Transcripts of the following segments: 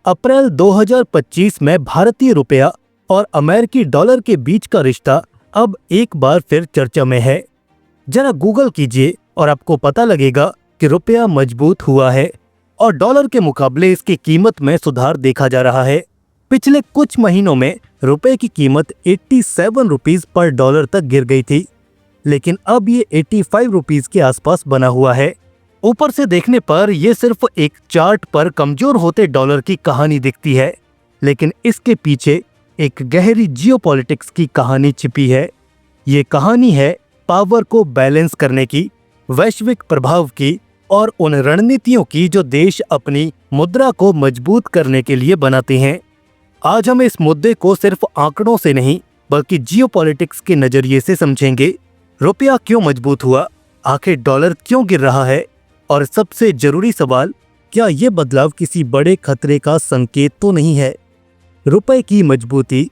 अप्रैल 2025 में भारतीय रुपया और अमेरिकी डॉलर के बीच का रिश्ता अब एक बार फिर चर्चा में है। जरा गूगल कीजिए और आपको पता लगेगा कि रुपया मजबूत हुआ है और डॉलर के मुकाबले इसकी कीमत में सुधार देखा जा रहा है। पिछले कुछ महीनों में रुपए की कीमत 87 रुपीस पर डॉलर तक गिर गई थी, लेकिन अब ये 85 रुपीस के आसपास बना हुआ है। ऊपर से देखने पर यह सिर्फ एक चार्ट पर कमजोर होते डॉलर की कहानी दिखती है, लेकिन इसके पीछे एक गहरी जियोपॉलिटिक्स की कहानी छिपी है। ये कहानी है पावर को बैलेंस करने की, वैश्विक प्रभाव की और उन रणनीतियों की जो देश अपनी मुद्रा को मजबूत करने के लिए बनाते हैं। आज हम इस मुद्दे को सिर्फ आंकड़ों से नहीं बल्कि जियोपॉलिटिक्स के नजरिए से समझेंगे। रुपया क्यों मजबूत हुआ, आखिर डॉलर क्यों गिर रहा है, और सबसे जरूरी सवाल, क्या ये बदलाव किसी बड़े खतरे का संकेत तो नहीं है। रुपए की मजबूती।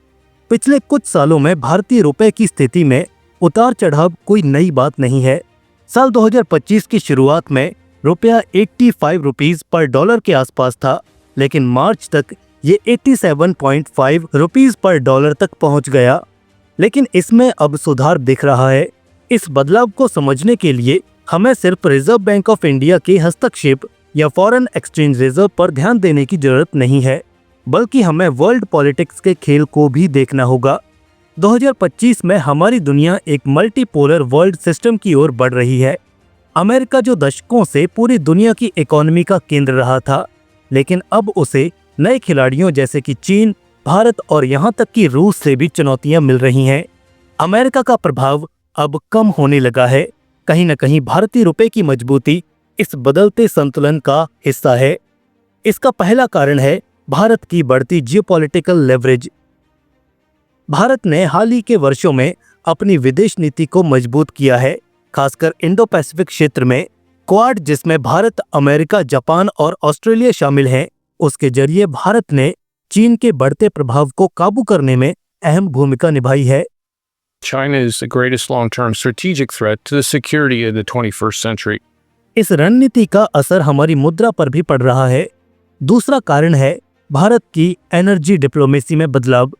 पिछले कुछ सालों में भारतीय रुपए की स्थिति में उतार चढ़ाव कोई नई बात नहीं है। साल 2025 की शुरुआत में रुपया 85 रुपीस पर डॉलर के आसपास था, लेकिन मार्च तक ये 87.5 रुपीस पर डॉलर तक पहुंच गया। लेकिन इसमें अब सुधार दिख रहा है। इस बदलाव को समझने के लिए हमें सिर्फ रिजर्व बैंक ऑफ इंडिया के हस्तक्षेप या फॉरेन एक्सचेंज रिजर्व पर ध्यान देने की जरूरत नहीं है, बल्कि हमें वर्ल्ड पॉलिटिक्स के खेल को भी देखना होगा। 2025 में हमारी दुनिया एक मल्टीपोलर वर्ल्ड सिस्टम की ओर बढ़ रही है। अमेरिका जो दशकों से पूरी दुनिया की इकोनॉमी का केंद्र रहा था, लेकिन अब उसे नए खिलाड़ियों जैसे कि चीन, भारत और यहाँ तक कि रूस से भी चुनौतियां मिल रही हैं। अमेरिका का प्रभाव अब कम होने लगा है। कहीं न कहीं भारतीय रुपए की मजबूती इस बदलते संतुलन का हिस्सा है। इसका पहला कारण है भारत की बढ़ती जियोपॉलिटिकल लेवरेज। भारत ने हाल ही के वर्षों में अपनी विदेश नीति को मजबूत किया है, खासकर इंडो पैसिफिक क्षेत्र में। क्वाड, जिसमें भारत, अमेरिका, जापान और ऑस्ट्रेलिया शामिल हैं, उसके जरिए भारत ने चीन के बढ़ते प्रभाव को काबू करने में अहम भूमिका निभाई है। China is the greatest long-term strategic threat to the security of the 21st century. इस रणनीति का असर हमारी मुद्रा पर भी पड़ रहा है। दूसरा कारण है भारत की एनर्जी डिप्लोमेसी में बदलाव।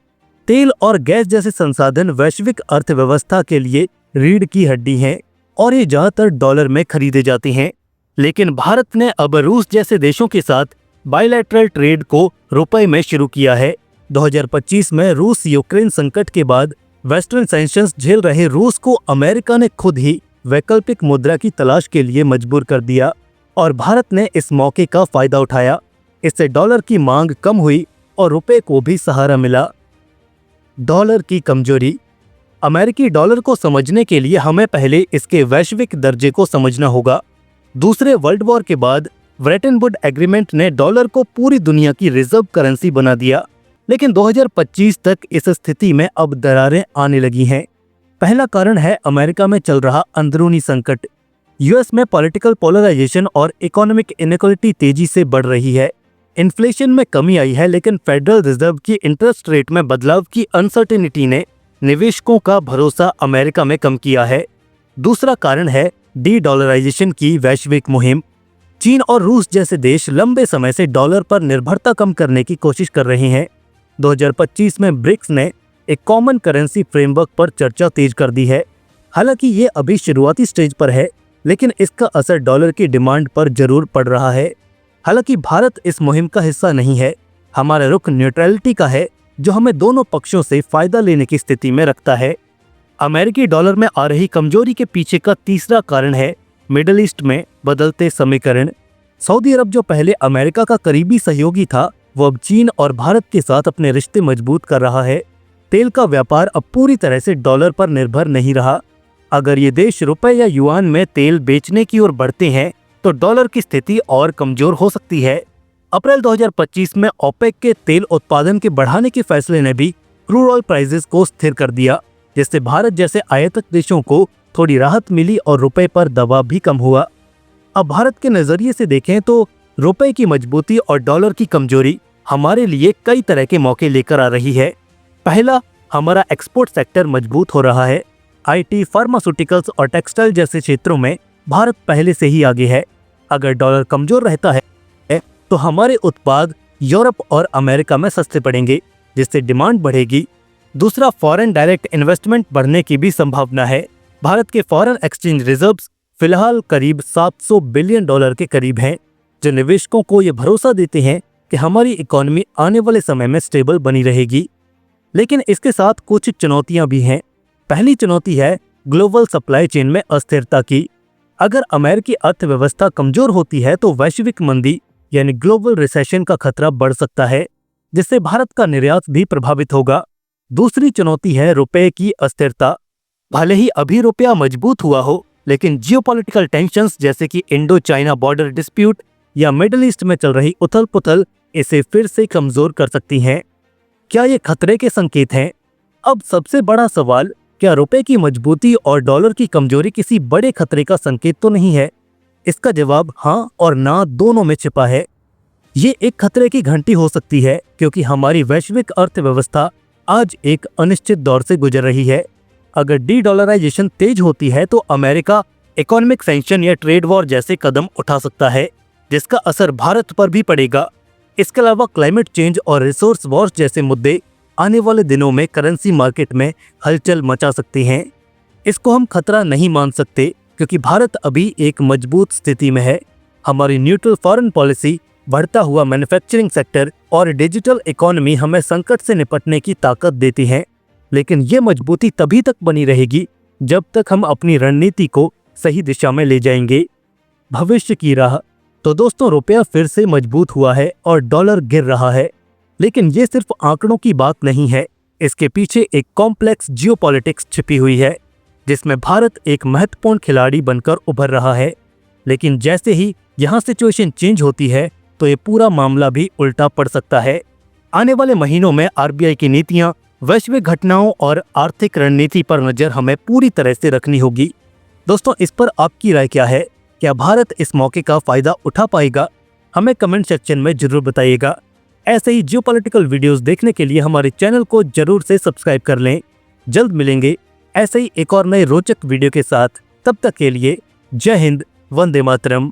तेल और गैस जैसे संसाधन वैश्विक अर्थव्यवस्था के लिए रीढ़ की हड्डी हैं और ये ज्यादातर डॉलर में खरीदे जाते हैं। लेकिन भारत ने अब रूस जैसे देशों के साथ बायलैटरल ट्रेड को रुपए में शुरू किया है। 2025 में रूस यूक्रेन संकट के बाद वेस्टर्न सैंक्शंस झेल रहे रूस को अमेरिका ने खुद ही वैकल्पिक मुद्रा की तलाश के लिए मजबूर कर दिया और भारत ने इस मौके का फायदा उठाया। इससे डॉलर की मांग कम हुई और रुपए को भी सहारा मिला। डॉलर की कमजोरी। अमेरिकी डॉलर को समझने के लिए हमें पहले इसके वैश्विक दर्जे को समझना होगा। दूसरे वर्ल्ड वॉर के बाद ब्रेटन वुड एग्रीमेंट ने डॉलर को पूरी दुनिया की रिजर्व करेंसी बना दिया, लेकिन 2025 तक इस स्थिति में अब दरारें आने लगी हैं। पहला कारण है अमेरिका में चल रहा अंदरूनी संकट। यूएस में पॉलिटिकल पोलराइजेशन और इकोनॉमिक इनइक्वालिटी तेजी से बढ़ रही है। इन्फ्लेशन में कमी आई है, लेकिन फेडरल रिजर्व की इंटरेस्ट रेट में बदलाव की अनसर्टेनिटी ने निवेशकों का भरोसा अमेरिका में कम किया है। दूसरा कारण है डी डॉलराइजेशन की वैश्विक मुहिम। चीन और रूस जैसे देश लंबे समय से डॉलर पर निर्भरता कम करने की कोशिश कर रहे हैं। 2025 में ब्रिक्स ने एक कॉमन करेंसी फ्रेमवर्क पर चर्चा तेज कर दी है। हालांकि ये अभी शुरुआती स्टेज पर है, लेकिन इसका असर डॉलर की डिमांड पर जरूर पड़ रहा है। हालांकि भारत इस मुहिम का हिस्सा नहीं है। हमारा रुख न्यूट्रलिटी का है, जो हमें दोनों पक्षों से फायदा लेने की स्थिति में रखता है। अमेरिकी डॉलर में आ रही कमजोरी के पीछे का तीसरा कारण है मिडल ईस्ट में बदलते समीकरण। सऊदी अरब, जो पहले अमेरिका का करीबी सहयोगी था, वो अब चीन और भारत के साथ अपने रिश्ते मजबूत कर रहा है। तेल का व्यापार अब पूरी तरह से डॉलर पर निर्भर नहीं रहा। अगर ये देश रुपए या युआन में तेल बेचने की ओर बढ़ते हैं तो डॉलर की स्थिति और कमजोर हो सकती है। अप्रैल 2025 में ओपेक के तेल उत्पादन के बढ़ाने के फैसले ने भी क्रूड ऑयल प्राइसेस को स्थिर कर दिया, जिससे भारत जैसे आयातक देशों को थोड़ी राहत मिली और रुपए पर दबाव भी कम हुआ। अब भारत के नजरिए से देखें तो रुपए की मजबूती और डॉलर की कमजोरी हमारे लिए कई तरह के मौके लेकर आ रही है। पहला, हमारा एक्सपोर्ट सेक्टर मजबूत हो रहा है। आईटी, फार्मास्यूटिकल्स और टेक्सटाइल जैसे क्षेत्रों में भारत पहले से ही आगे है। अगर डॉलर कमजोर रहता है तो हमारे उत्पाद यूरोप और अमेरिका में सस्ते पड़ेंगे, जिससे डिमांड बढ़ेगी। दूसरा, फॉरेन डायरेक्ट इन्वेस्टमेंट बढ़ने की भी संभावना है। भारत के फॉरेन एक्सचेंज रिजर्व्स फिलहाल करीब $700 बिलियन के करीब हैं, जो निवेशकों को ये भरोसा देते हैं कि हमारी इकोनॉमी आने वाले समय में स्टेबल बनी रहेगी। लेकिन इसके साथ कुछ चुनौतियां भी हैं। पहली चुनौती है ग्लोबल सप्लाई चेन में अस्थिरता की। अगर अमेरिकी अर्थव्यवस्था कमजोर होती है तो वैश्विक मंदी यानी ग्लोबल रिसेशन का खतरा बढ़ सकता है, जिससे भारत का निर्यात भी प्रभावित होगा। दूसरी चुनौती है रुपए की अस्थिरता। भले ही अभी रुपया मजबूत हुआ हो, लेकिन जियोपॉलिटिकल टेंशंस जैसे कि इंडो चाइना बॉर्डर डिस्प्यूट या मिडिल ईस्ट में चल रही उथल पुथल इसे फिर से कमजोर कर सकती हैं। क्या ये खतरे के संकेत हैं? अब सबसे बड़ा सवाल, क्या रुपए की मजबूती और डॉलर की कमजोरी किसी बड़े खतरे का संकेत तो नहीं है? इसका जवाब हाँ और ना दोनों में छिपा है। ये एक खतरे की घंटी हो सकती है, क्योंकि हमारी वैश्विक अर्थव्यवस्था आज एक अनिश्चित दौर से गुजर रही है। अगर डी-डॉलराइजेशन तेज होती है तो अमेरिका इकोनॉमिक सैंक्शन या ट्रेड वॉर जैसे कदम उठा सकता है, जिसका असर भारत पर भी पड़ेगा। इसके अलावा क्लाइमेट चेंज और रिसोर्स वॉर्स जैसे मुद्दे आने वाले दिनों में करेंसी मार्केट में हलचल मचा सकते हैं। इसको हम खतरा नहीं मान सकते, क्योंकि भारत अभी एक मजबूत स्थिति में है। हमारी न्यूट्रल फॉरेन पॉलिसी, बढ़ता हुआ मैन्युफैक्चरिंग सेक्टर और डिजिटल इकोनॉमी हमें संकट से निपटने की ताकत देती हैं। लेकिन ये मजबूती तभी तक बनी रहेगी जब तक हम अपनी रणनीति को सही दिशा में ले जाएंगे। भविष्य की राह। तो दोस्तों, रुपया फिर से मजबूत हुआ है और डॉलर गिर रहा है, लेकिन ये सिर्फ आंकड़ों की बात नहीं है। इसके पीछे एक कॉम्प्लेक्स जियोपॉलिटिक्स छिपी हुई है, जिसमें भारत एक महत्वपूर्ण खिलाड़ी बनकर उभर रहा है। लेकिन जैसे ही यहाँ सिचुएशन चेंज होती है तो ये पूरा मामला भी उल्टा पड़ सकता है। आने वाले महीनों में आरबीआई की नीतियाँ, वैश्विक घटनाओं और आर्थिक रणनीति पर नजर हमें पूरी तरह से रखनी होगी। दोस्तों, इस पर आपकी राय क्या है? क्या भारत इस मौके का फायदा उठा पाएगा? हमें कमेंट सेक्शन में जरूर बताइएगा। ऐसे ही जियोपॉलिटिकल वीडियोस देखने के लिए हमारे चैनल को जरूर से सब्सक्राइब कर लें। जल्द मिलेंगे ऐसे ही एक और नए रोचक वीडियो के साथ। तब तक के लिए जय हिंद, वंदे मातरम।